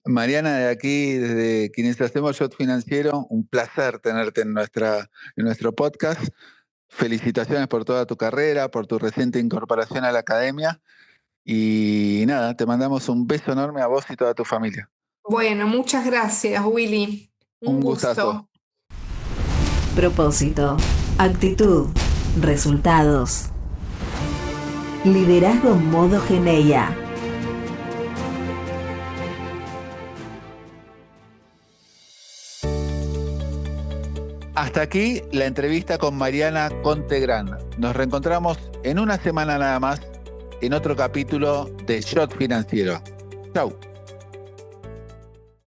Mariana, de aquí, desde quienes hacemos Shot Financiero, un placer tenerte en nuestro podcast. Felicitaciones por toda tu carrera, por tu reciente incorporación a la academia. Y nada, te mandamos un beso enorme a vos y toda tu familia. Bueno, muchas gracias, Willy. Un gustazo. gusto. Propósito, actitud, resultados. Liderazgo modo Geneia. Hasta aquí la entrevista con Mariana Contegrán. Nos reencontramos en una semana nada más en otro capítulo de Shot Financiero. Chau.